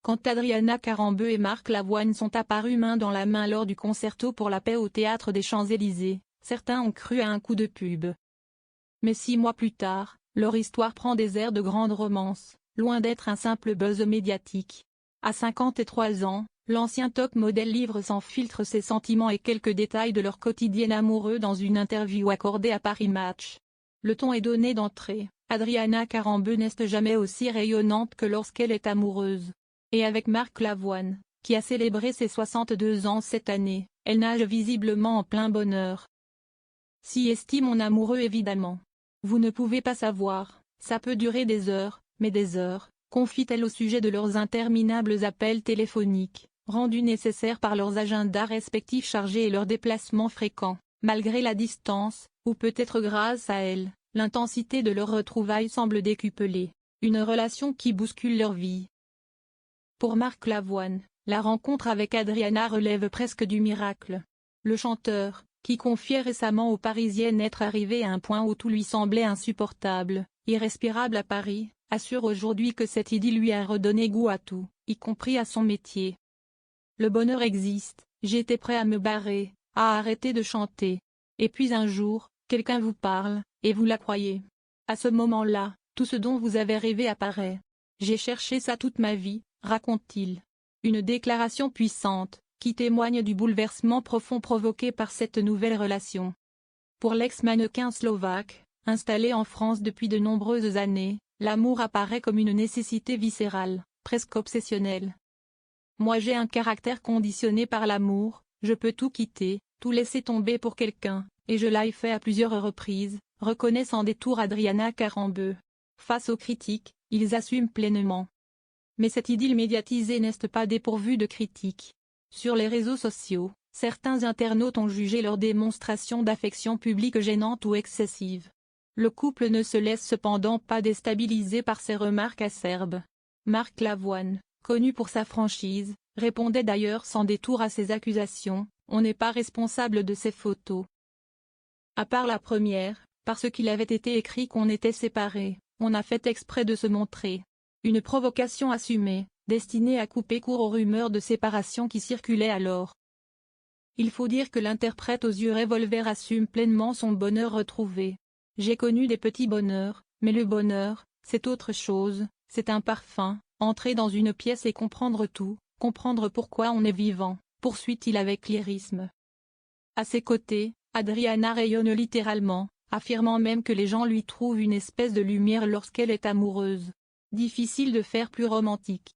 Quand Adriana Carambeu et Marc Lavoine sont apparus main dans la main lors du concerto pour la paix au Théâtre des Champs-Élysées, certains ont cru à un coup de pub. Mais 6 mois plus tard, leur histoire prend des airs de grande romance, loin d'être un simple buzz médiatique. À 53 ans, l'ancien top modèle livre sans filtre ses sentiments et quelques détails de leur quotidien amoureux dans une interview accordée à Paris Match. Le ton est donné d'entrée, Adriana Carambeu n'est jamais aussi rayonnante que lorsqu'elle est amoureuse. Et avec Marc Lavoine, qui a célébré ses 62 ans cette année, elle nage visiblement en plein bonheur. Si estime mon amoureux évidemment. Vous ne pouvez pas savoir, ça peut durer des heures, mais des heures, confie-t-elle au sujet de leurs interminables appels téléphoniques, rendus nécessaires par leurs agendas respectifs chargés et leurs déplacements fréquents. Malgré la distance, ou peut-être grâce à elle, l'intensité de leurs retrouvailles semble décuplée. Une relation qui bouscule leur vie. Pour Marc Lavoine, la rencontre avec Adriana relève presque du miracle. Le chanteur, qui confiait récemment aux Parisiennes être arrivé à un point où tout lui semblait insupportable, irrespirable à Paris, assure aujourd'hui que cette idylle lui a redonné goût à tout, y compris à son métier. Le bonheur existe, j'étais prêt à me barrer, à arrêter de chanter. Et puis un jour, quelqu'un vous parle, et vous la croyez. À ce moment-là, tout ce dont vous avez rêvé apparaît. J'ai cherché ça toute ma vie, raconte-t-il. Une déclaration puissante, qui témoigne du bouleversement profond provoqué par cette nouvelle relation. Pour l'ex-mannequin slovaque, installé en France depuis de nombreuses années, l'amour apparaît comme une nécessité viscérale, presque obsessionnelle. Moi j'ai un caractère conditionné par l'amour, je peux tout quitter, tout laisser tomber pour quelqu'un, et je l'ai fait à plusieurs reprises, reconnaît sans détour Adriana Carambeu. Face aux critiques, ils assument pleinement. Mais cette idylle médiatisée n'est pas dépourvue de critiques. Sur les réseaux sociaux, certains internautes ont jugé leur démonstration d'affection publique gênante ou excessive. Le couple ne se laisse cependant pas déstabiliser par ces remarques acerbes. Marc Lavoine, connu pour sa franchise, répondait d'ailleurs sans détour à ces accusations, on n'est pas responsable de ces photos. À part la première, parce qu'il avait été écrit qu'on était séparés, on a fait exprès de se montrer. Une provocation assumée, destinée à couper court aux rumeurs de séparation qui circulaient alors. Il faut dire que l'interprète aux yeux revolver assume pleinement son bonheur retrouvé. J'ai connu des petits bonheurs, mais le bonheur, c'est autre chose, c'est un parfum, entrer dans une pièce et comprendre tout, comprendre pourquoi on est vivant, poursuit-il avec lyrisme. À ses côtés, Adriana rayonne littéralement, affirmant même que les gens lui trouvent une espèce de lumière lorsqu'elle est amoureuse. Difficile de faire plus romantique.